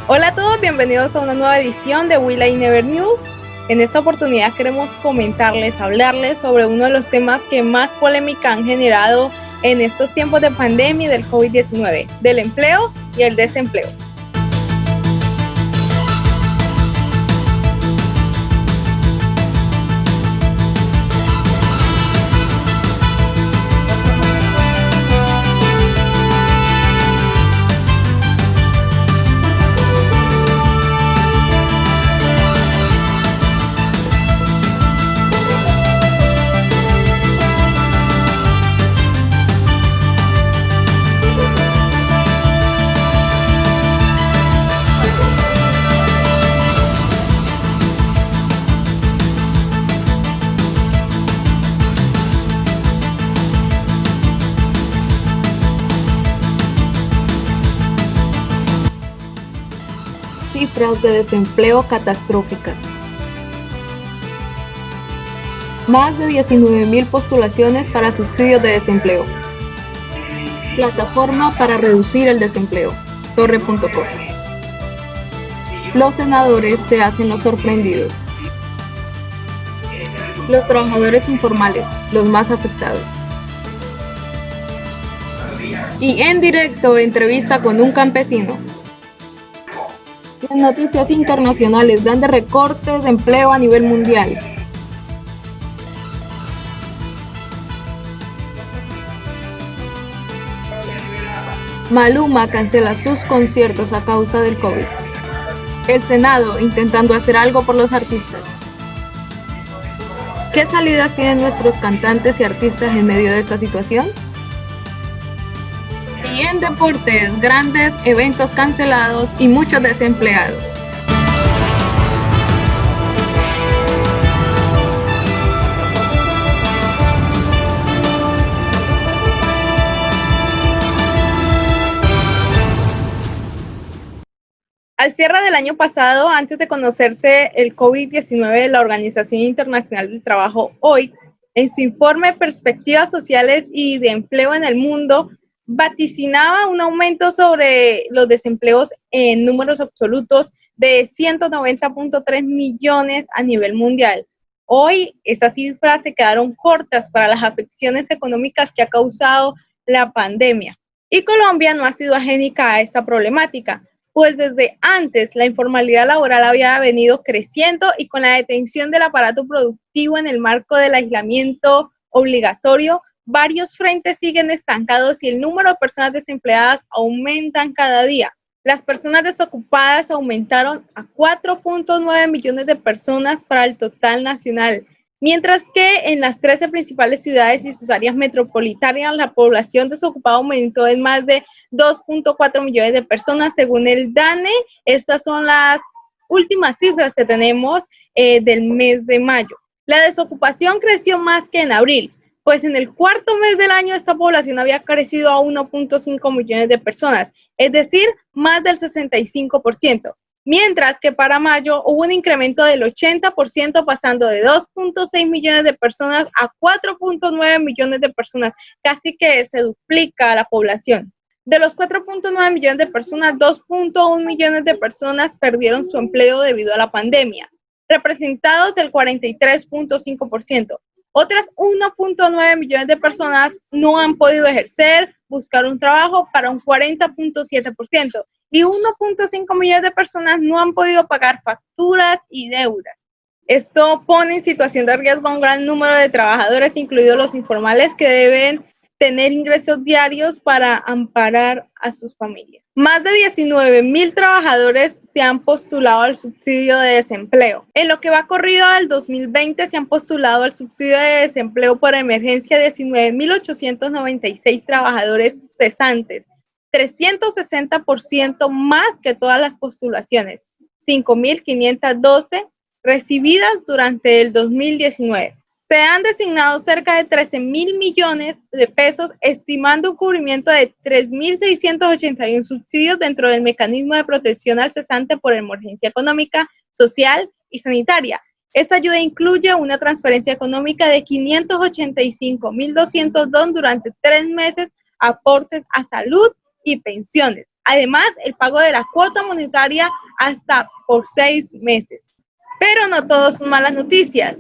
Hola a todos, bienvenidos a una nueva edición de We Like Never News. En esta oportunidad queremos hablarles sobre uno de los temas que más polémica han generado en estos tiempos de pandemia y del COVID-19, del empleo y el desempleo. Cifras de desempleo catastróficas. Más de 19.000 postulaciones para subsidios de desempleo. Plataforma para reducir el desempleo. Torre.com. Los senadores se hacen los sorprendidos. Los trabajadores informales, los más afectados. Y en directo, entrevista con un campesino. En noticias internacionales, grandes recortes de empleo a nivel mundial. Maluma cancela sus conciertos a causa del COVID. El Senado intentando hacer algo por los artistas. ¿Qué salidas tienen nuestros cantantes y artistas en medio de esta situación? Y en deportes, grandes eventos cancelados y muchos desempleados. Al cierre del año pasado, antes de conocerse el COVID-19, la Organización Internacional del Trabajo, OIT, en su informe Perspectivas Sociales y de Empleo en el Mundo, vaticinaba un aumento sobre los desempleos en números absolutos de 190.3 millones a nivel mundial. Hoy esas cifras se quedaron cortas para las afecciones económicas que ha causado la pandemia. Y Colombia no ha sido ajénica a esta problemática, pues desde antes la informalidad laboral había venido creciendo y con la detención del aparato productivo en el marco del aislamiento obligatorio, varios frentes siguen estancados y el número de personas desempleadas aumentan cada día. Las personas desocupadas aumentaron a 4.9 millones de personas para el total nacional, mientras que en las 13 principales ciudades y sus áreas metropolitanas la población desocupada aumentó en más de 2.4 millones de personas según el DANE. Estas son las últimas cifras que tenemos del mes de mayo. La desocupación creció más que en abril, pues en el cuarto mes del año esta población había crecido a 1.5 millones de personas, es decir, más del 65%, mientras que para mayo hubo un incremento del 80%, pasando de 2.6 millones de personas a 4.9 millones de personas, casi que se duplica la población. De los 4.9 millones de personas, 2.1 millones de personas perdieron su empleo debido a la pandemia, representados el 43.5%. Otras 1.9 millones de personas no han podido ejercer, buscar un trabajo para un 40.7%, y 1.5 millones de personas no han podido pagar facturas y deudas. Esto pone en situación de riesgo a un gran número de trabajadores, incluidos los informales, que deben tener ingresos diarios para amparar a sus familias. Más de 19.000 trabajadores se han postulado al subsidio de desempleo. En lo que va corrido del 2020 se han postulado al subsidio de desempleo por emergencia 19.896 trabajadores cesantes, 360% más que todas las postulaciones, 5.512 recibidas durante el 2019. Se han designado cerca de 13.000 millones de pesos, estimando un cubrimiento de 3.681 subsidios dentro del mecanismo de protección al cesante por emergencia económica, social y sanitaria. Esta ayuda incluye una transferencia económica de 585.202 durante 3 meses, aportes a salud y pensiones. Además, el pago de la cuota monetaria hasta por 6 meses. Pero no todo son malas noticias.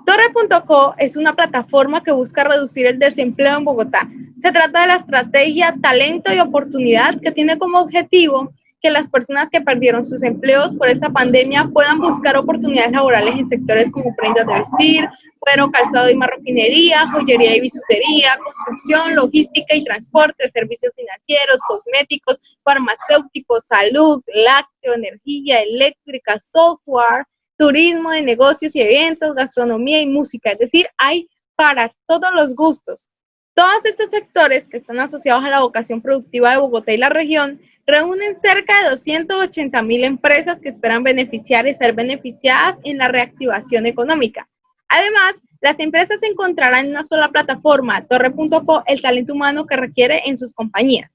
Torre.co es una plataforma que busca reducir el desempleo en Bogotá. Se trata de la estrategia Talento y Oportunidad que tiene como objetivo que las personas que perdieron sus empleos por esta pandemia puedan buscar oportunidades laborales en sectores como prendas de vestir, cuero, calzado y marroquinería, joyería y bisutería, construcción, logística y transporte, servicios financieros, cosméticos, farmacéuticos, salud, lácteo, energía eléctrica, software, turismo de negocios y eventos, gastronomía y música. Es decir, hay para todos los gustos. Todos estos sectores que están asociados a la vocación productiva de Bogotá y la región reúnen cerca de 280.000 empresas que esperan beneficiar y ser beneficiadas en la reactivación económica. Además, las empresas encontrarán en una sola plataforma, Torre.co, el talento humano que requiere en sus compañías.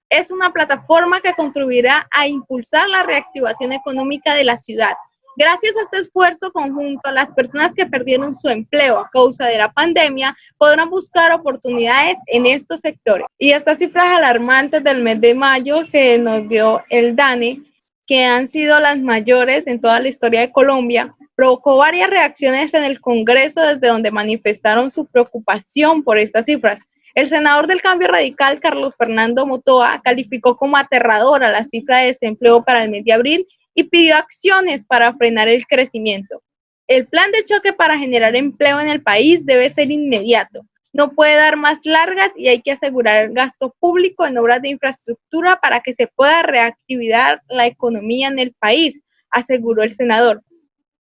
Es una plataforma que contribuirá a impulsar la reactivación económica de la ciudad. Gracias a este esfuerzo conjunto, las personas que perdieron su empleo a causa de la pandemia podrán buscar oportunidades en estos sectores. Y estas cifras alarmantes del mes de mayo que nos dio el DANE, que han sido las mayores en toda la historia de Colombia, provocó varias reacciones en el Congreso desde donde manifestaron su preocupación por estas cifras. El senador del Cambio Radical, Carlos Fernando Motoa, calificó como aterradora la cifra de desempleo para el mes de abril y pidió acciones para frenar el crecimiento. El plan de choque para generar empleo en el país debe ser inmediato. No puede dar más largas y hay que asegurar el gasto público en obras de infraestructura para que se pueda reactivar la economía en el país, aseguró el senador.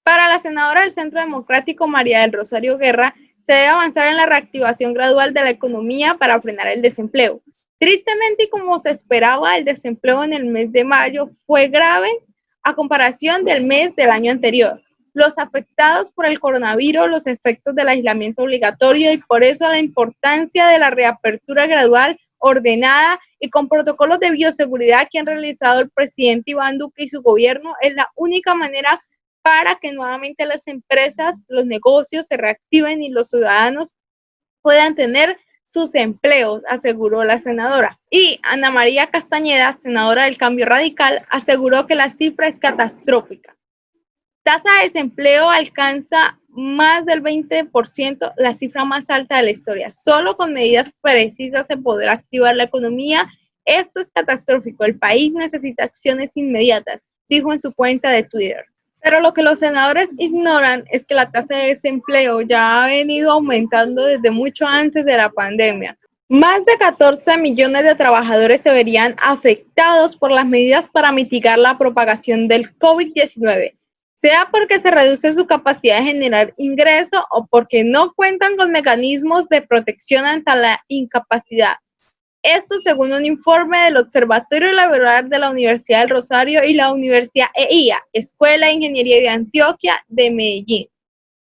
Para la senadora del Centro Democrático, María del Rosario Guerra, se debe avanzar en la reactivación gradual de la economía para frenar el desempleo. Tristemente, y como se esperaba, el desempleo en el mes de mayo fue grave a comparación del mes del año anterior. Los afectados por el coronavirus, los efectos del aislamiento obligatorio y por eso la importancia de la reapertura gradual, ordenada y con protocolos de bioseguridad que han realizado el presidente Iván Duque y su gobierno es la única manera para que nuevamente las empresas, los negocios se reactiven y los ciudadanos puedan tener sus empleos, aseguró la senadora. Y Ana María Castañeda, senadora del Cambio Radical, aseguró que la cifra es catastrófica. Tasa de desempleo alcanza más del 20%, la cifra más alta de la historia. Solo con medidas precisas se podrá activar la economía. Esto es catastrófico. El país necesita acciones inmediatas, dijo en su cuenta de Twitter. Pero lo que los senadores ignoran es que la tasa de desempleo ya ha venido aumentando desde mucho antes de la pandemia. Más de 14 millones de trabajadores se verían afectados por las medidas para mitigar la propagación del COVID-19, sea porque se reduce su capacidad de generar ingresos o porque no cuentan con mecanismos de protección ante la incapacidad. Esto según un informe del Observatorio Laboral de la Universidad del Rosario y la Universidad EIA, Escuela de Ingeniería de Antioquia de Medellín.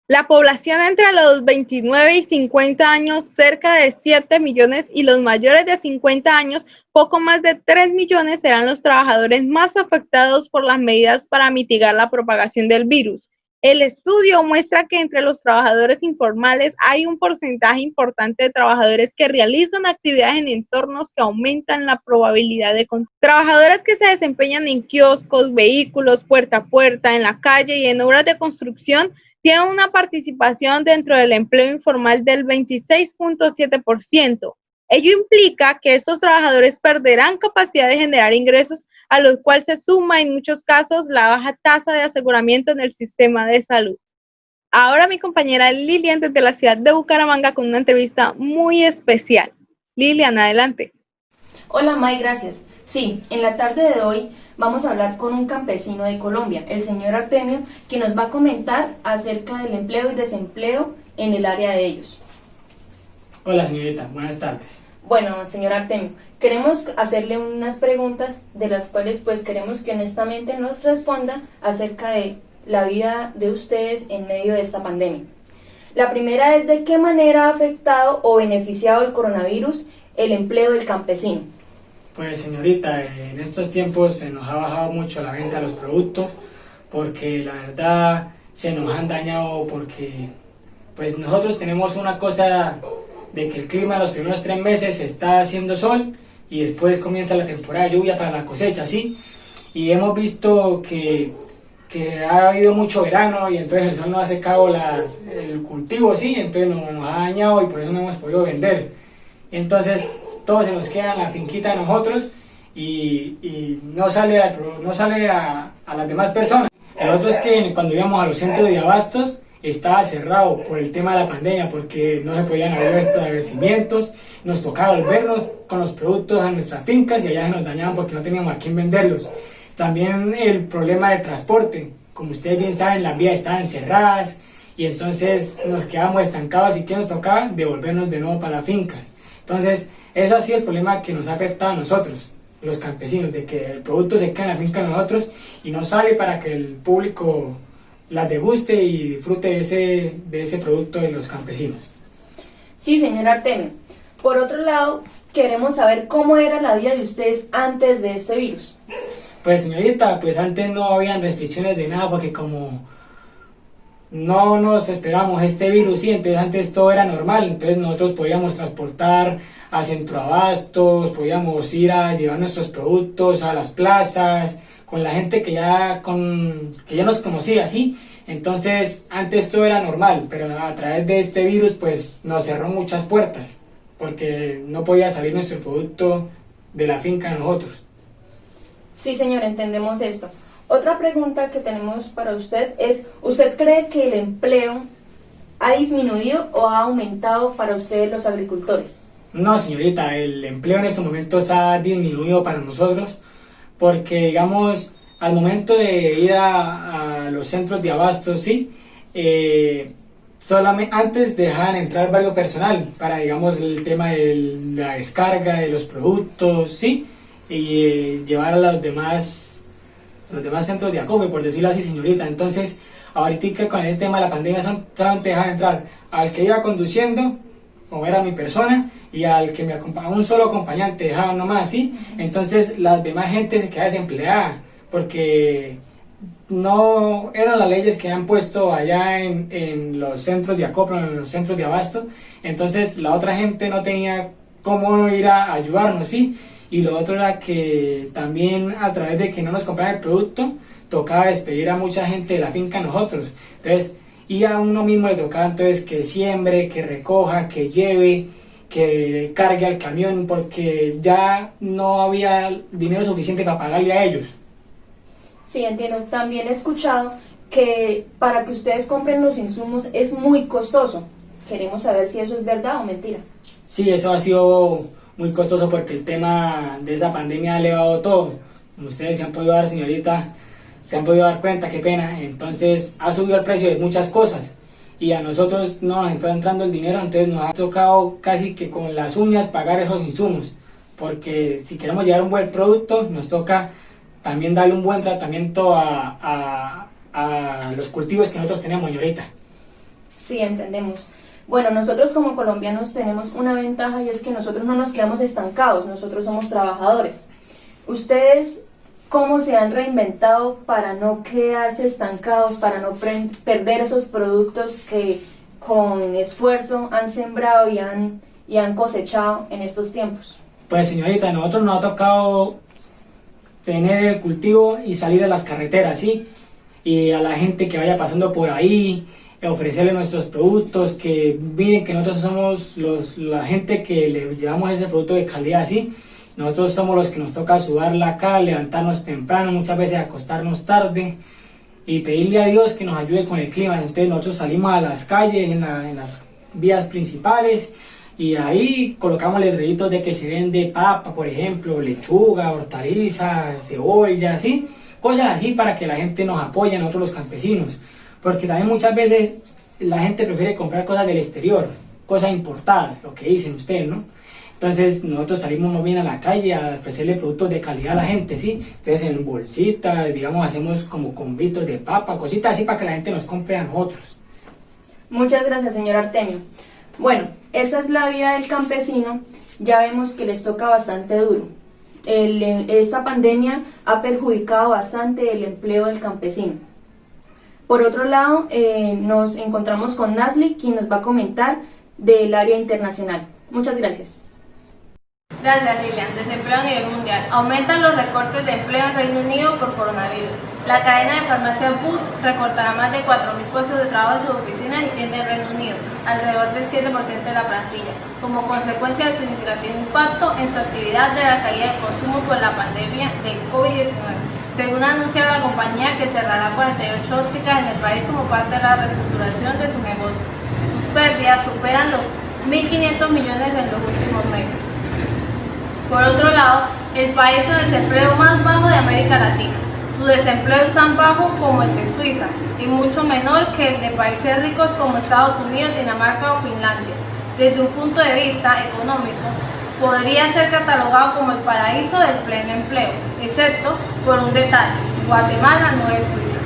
La población entre los 29 y 50 años, cerca de 7 millones, y los mayores de 50 años, poco más de 3 millones, serán los trabajadores más afectados por las medidas para mitigar la propagación del virus. El estudio muestra que entre los trabajadores informales hay un porcentaje importante de trabajadores que realizan actividades en entornos que aumentan la probabilidad de contagio. Trabajadores que se desempeñan en kioscos, vehículos, puerta a puerta, en la calle y en obras de construcción tienen una participación dentro del empleo informal del 26.7%. Ello implica que estos trabajadores perderán capacidad de generar ingresos, a los cuales se suma en muchos casos la baja tasa de aseguramiento en el sistema de salud. Ahora mi compañera Lilian desde la ciudad de Bucaramanga con una entrevista muy especial. Lilian, adelante. Hola May, gracias. Sí, en la tarde de hoy vamos a hablar con un campesino de Colombia, el señor Artemio, que nos va a comentar acerca del empleo y desempleo en el área de ellos. Hola señorita, buenas tardes. Bueno, señor Artemio, queremos hacerle unas preguntas de las cuales pues queremos que honestamente nos responda acerca de la vida de ustedes en medio de esta pandemia. La primera es de qué manera ha afectado o beneficiado el coronavirus el empleo del campesino. Pues señorita, en estos tiempos se nos ha bajado mucho la venta de los productos porque la verdad se nos han dañado porque pues nosotros tenemos una cosa de que el clima los primeros 3 meses está haciendo sol y después comienza la temporada de lluvia para la cosecha, ¿sí? Y hemos visto que ha habido mucho verano y entonces el sol no ha secado el cultivo, ¿sí? Entonces nos ha dañado y por eso no hemos podido vender. Entonces todo se nos queda en la finquita de nosotros y no sale a las demás personas. El otro es que cuando íbamos a los centros de abastos estaba cerrado por el tema de la pandemia, porque no se podían abrir establecimientos, nos tocaba volvernos con los productos a nuestras fincas y allá se nos dañaban porque no teníamos a quién venderlos. También el problema de transporte, como ustedes bien saben, las vías estaban cerradas y entonces nos quedábamos estancados y que nos tocaba devolvernos de nuevo para las fincas. Entonces eso ha sido el problema que nos ha afectado a nosotros, los campesinos, de que el producto se queda en la finca de nosotros y no sale para que el público las deguste y disfrute de ese producto de los campesinos. Sí, señor Artemio. Por otro lado, queremos saber cómo era la vida de ustedes antes de este virus. Pues señorita, pues antes no habían restricciones de nada porque como no nos esperamos este virus, sí, entonces antes todo era normal, entonces nosotros podíamos transportar a centroabastos, podíamos ir a llevar nuestros productos a las plazas, con la gente que ya nos conocía, ¿sí? Entonces antes todo era normal, pero a través de este virus pues nos cerró muchas puertas, porque no podía salir nuestro producto de la finca de nosotros. Sí, señor, entendemos esto. Otra pregunta que tenemos para usted es, ¿usted cree que el empleo ha disminuido o ha aumentado para ustedes los agricultores? No, señorita, el empleo en estos momentos ha disminuido para nosotros porque, digamos, al momento de ir a los centros de abastos, sí, solamente antes dejaban entrar varios personal para, digamos, el tema de la descarga de los productos, sí, y llevar a los demás centros de acopio, por decirlo así, señorita. Entonces, ahorita con el tema de la pandemia solamente dejaban entrar al que iba conduciendo, como era mi persona, y al que me acompañaba, un solo acompañante dejaban nomás, ¿sí? Entonces la demás gente se queda desempleada, porque no eran las leyes que han puesto allá en los centros de acopio, en los centros de abasto, entonces la otra gente no tenía cómo ir a ayudarnos, ¿sí? Y lo otro era que también a través de que no nos compraran el producto, tocaba despedir a mucha gente de la finca a nosotros, entonces, y a uno mismo le tocaba entonces que siembre, que recoja, que lleve, que cargue al camión, porque ya no había dinero suficiente para pagarle a ellos. Sí, entiendo. También he escuchado que para que ustedes compren los insumos es muy costoso. Queremos saber si eso es verdad o mentira. Sí, eso ha sido muy costoso porque el tema de esa pandemia ha elevado todo. Como ustedes se han podido dar, señorita, se han podido dar cuenta, qué pena. Entonces ha subido el precio de muchas cosas y a nosotros no nos está entrando el dinero, entonces nos ha tocado casi que con las uñas pagar esos insumos, porque si queremos llevar un buen producto nos toca también darle un buen tratamiento a los cultivos que nosotros tenemos, señorita. Sí, entendemos. Bueno, nosotros como colombianos tenemos una ventaja y es que nosotros no nos quedamos estancados, nosotros somos trabajadores. ¿Ustedes cómo se han reinventado para no quedarse estancados, para no perder esos productos que con esfuerzo han sembrado y han cosechado en estos tiempos? Pues señorita, a nosotros nos ha tocado tener el cultivo y salir a las carreteras, ¿sí? Y a la gente que vaya pasando por ahí, ofrecerle nuestros productos, que miren que nosotros somos la gente que le llevamos ese producto de calidad, ¿sí? Nosotros somos los que nos toca sudarla acá, levantarnos temprano, muchas veces acostarnos tarde y pedirle a Dios que nos ayude con el clima. Entonces nosotros salimos a las calles, en las vías principales, y ahí colocamos letreritos de que se vende papa, por ejemplo, lechuga, hortaliza, cebolla, ¿sí? Cosas así para que la gente nos apoye, nosotros los campesinos, porque también muchas veces la gente prefiere comprar cosas del exterior, cosas importadas, lo que dicen ustedes, ¿no? Entonces nosotros salimos más bien a la calle a ofrecerle productos de calidad a la gente, ¿sí? Entonces en bolsitas, digamos, hacemos como convitos de papa, cositas así para que la gente nos compre a nosotros. Muchas gracias, señor Artemio. Bueno, esta es la vida del campesino. Ya vemos que les toca bastante duro. Esta pandemia ha perjudicado bastante el empleo del campesino. Por otro lado, nos encontramos con Nasli, quien nos va a comentar del área internacional. Muchas gracias. Gracias, Lilian. Desempleo a nivel mundial. Aumentan los recortes de empleo en Reino Unido por coronavirus. La cadena de farmacias Boots recortará más de 4.000 puestos de trabajo en sus oficinas y tiendas en Reino Unido, alrededor del 7% de la plantilla, como consecuencia del significativo impacto en su actividad de la caída de consumo por la pandemia del COVID-19. Según anuncia la compañía que cerrará 48 ópticas en el país como parte de la reestructuración de su negocio. Sus pérdidas superan los 1.500 millones en los últimos meses. Por otro lado, el país con el desempleo más bajo de América Latina. Su desempleo es tan bajo como el de Suiza y mucho menor que el de países ricos como Estados Unidos, Dinamarca o Finlandia. Desde un punto de vista económico, podría ser catalogado como el paraíso del pleno empleo, excepto por un detalle: Guatemala no es Suiza.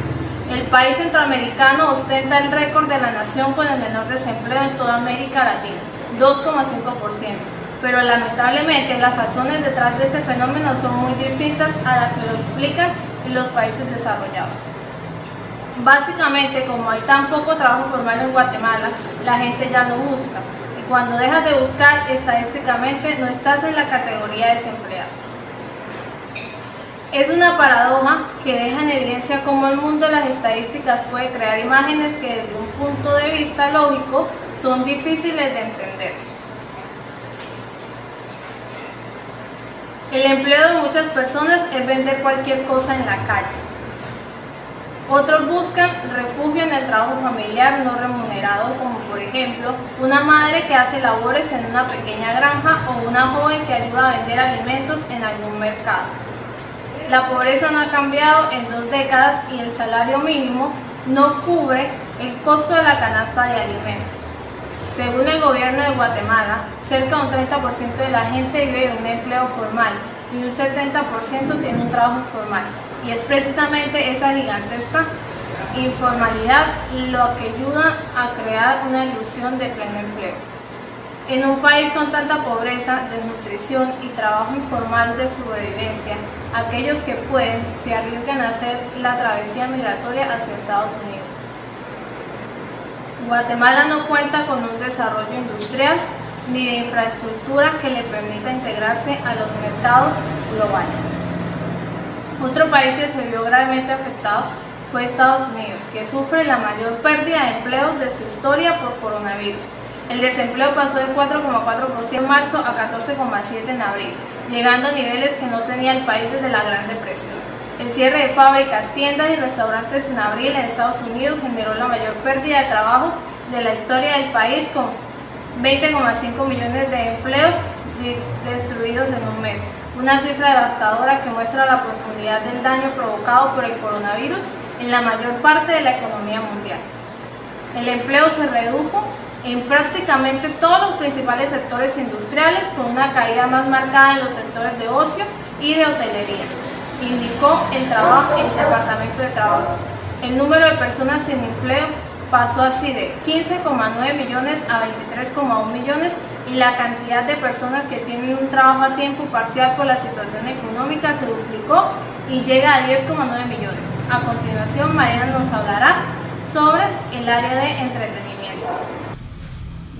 El país centroamericano ostenta el récord de la nación con el menor desempleo en toda América Latina, 2,5%. Pero lamentablemente las razones detrás de este fenómeno son muy distintas a las que lo explican en los países desarrollados. Básicamente, como hay tan poco trabajo formal en Guatemala, la gente ya no busca. Y cuando dejas de buscar, estadísticamente no estás en la categoría desempleado. Es una paradoja que deja en evidencia cómo el mundo de las estadísticas puede crear imágenes que desde un punto de vista lógico son difíciles de entender. El empleo de muchas personas es vender cualquier cosa en la calle. Otros buscan refugio en el trabajo familiar no remunerado, como por ejemplo una madre que hace labores en una pequeña granja o una joven que ayuda a vender alimentos en algún mercado. La pobreza no ha cambiado en 2 décadas y el salario mínimo no cubre el costo de la canasta de alimentos. Según el gobierno de Guatemala, cerca de un 30% de la gente vive de un empleo formal y un 70% tiene un trabajo informal. Y es precisamente esa gigantesca informalidad lo que ayuda a crear una ilusión de pleno empleo. En un país con tanta pobreza, desnutrición y trabajo informal de sobrevivencia, aquellos que pueden se arriesgan a hacer la travesía migratoria hacia Estados Unidos. Guatemala no cuenta con un desarrollo industrial ni de infraestructura que le permita integrarse a los mercados globales. Otro país que se vio gravemente afectado fue Estados Unidos, que sufre la mayor pérdida de empleos de su historia por coronavirus. El desempleo pasó de 4,4% en marzo a 14,7% en abril, llegando a niveles que no tenía el país desde la Gran Depresión. El cierre de fábricas, tiendas y restaurantes en abril en Estados Unidos generó la mayor pérdida de trabajos de la historia del país, con 20,5 millones de empleos destruidos en un mes. Una cifra devastadora que muestra la profundidad del daño provocado por el coronavirus en la mayor parte de la economía mundial. El empleo se redujo en prácticamente todos los principales sectores industriales, con una caída más marcada en los sectores de ocio y de hotelería, indicó el Departamento de Trabajo. El número de personas sin empleo pasó así de 15,9 millones a 23,1 millones y la cantidad de personas que tienen un trabajo a tiempo parcial por la situación económica se duplicó y llega a 10,9 millones. A continuación, Mariana nos hablará sobre el área de entretenimiento.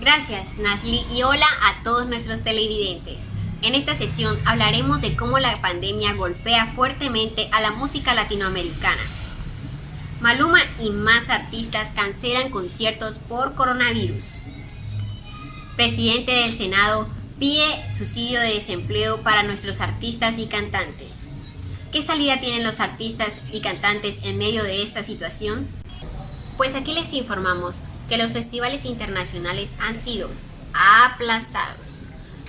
Gracias, Nasli, y hola a todos nuestros televidentes. En esta sesión hablaremos de cómo la pandemia golpea fuertemente a la música latinoamericana. Maluma y más artistas cancelan conciertos por coronavirus. Presidente del Senado pide subsidio de desempleo para nuestros artistas y cantantes. ¿Qué salida tienen los artistas y cantantes en medio de esta situación? Pues aquí les informamos que los festivales internacionales han sido aplazados,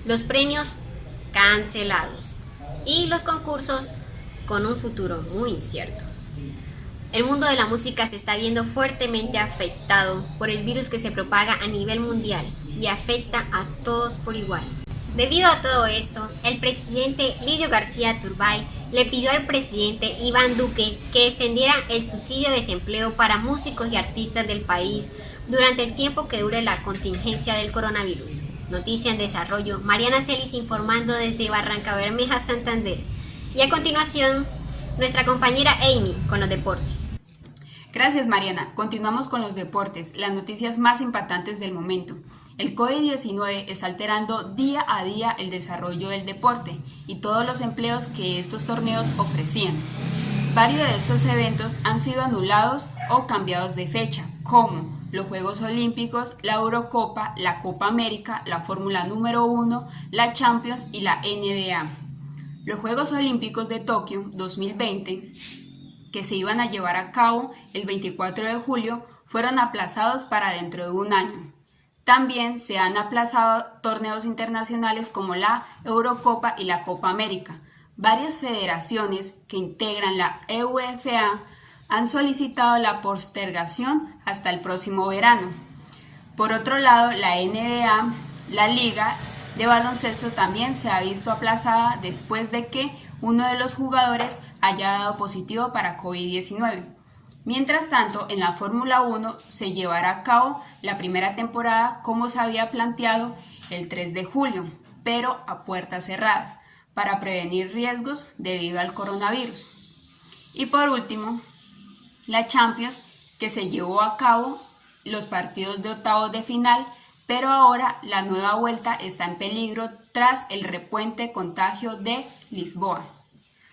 los premios cancelados y los concursos con un futuro muy incierto. El mundo de la música se está viendo fuertemente afectado por el virus que se propaga a nivel mundial y afecta a todos por igual. Debido a todo esto, el presidente Lidio García Turbay le pidió al presidente Iván Duque que extendiera el subsidio de desempleo para músicos y artistas del país durante el tiempo que dure la contingencia del coronavirus. Noticia en desarrollo, Mariana Celis informando desde Barrancabermeja, Santander. Y a continuación, nuestra compañera Amy con los deportes. Gracias, Mariana. Continuamos con los deportes, las noticias más impactantes del momento. El COVID-19 está alterando día a día el desarrollo del deporte y todos los empleos que estos torneos ofrecían. Varios de estos eventos han sido anulados o cambiados de fecha, como los Juegos Olímpicos, la Eurocopa, la Copa América, la Fórmula número 1, la Champions y la NBA. Los Juegos Olímpicos de Tokio 2020, que se iban a llevar a cabo el 24 de julio, fueron aplazados para dentro de un año. También se han aplazado torneos internacionales como la Eurocopa y la Copa América. Varias federaciones que integran la UEFA han solicitado la postergación hasta el próximo verano. Por otro lado, la NBA, la Liga de Baloncesto, también se ha visto aplazada después de que uno de los jugadores haya dado positivo para COVID-19. Mientras tanto, en la Fórmula 1 se llevará a cabo la primera temporada como se había planteado el 3 de julio, pero a puertas cerradas, para prevenir riesgos debido al coronavirus. Y por último, la Champions, que se llevó a cabo los partidos de octavos de final, pero ahora la nueva vuelta está en peligro tras el repuente contagio de Lisboa.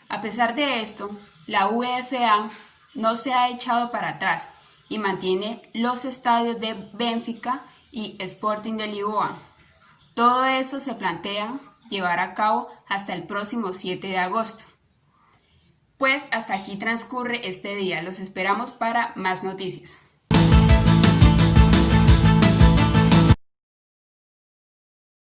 A pesar de esto, la UEFA no se ha echado para atrás y mantiene los estadios de Benfica y Sporting de Lisboa. Todo esto se plantea llevar a cabo hasta el próximo 7 de agosto. Pues hasta aquí transcurre este día. Los esperamos para más noticias.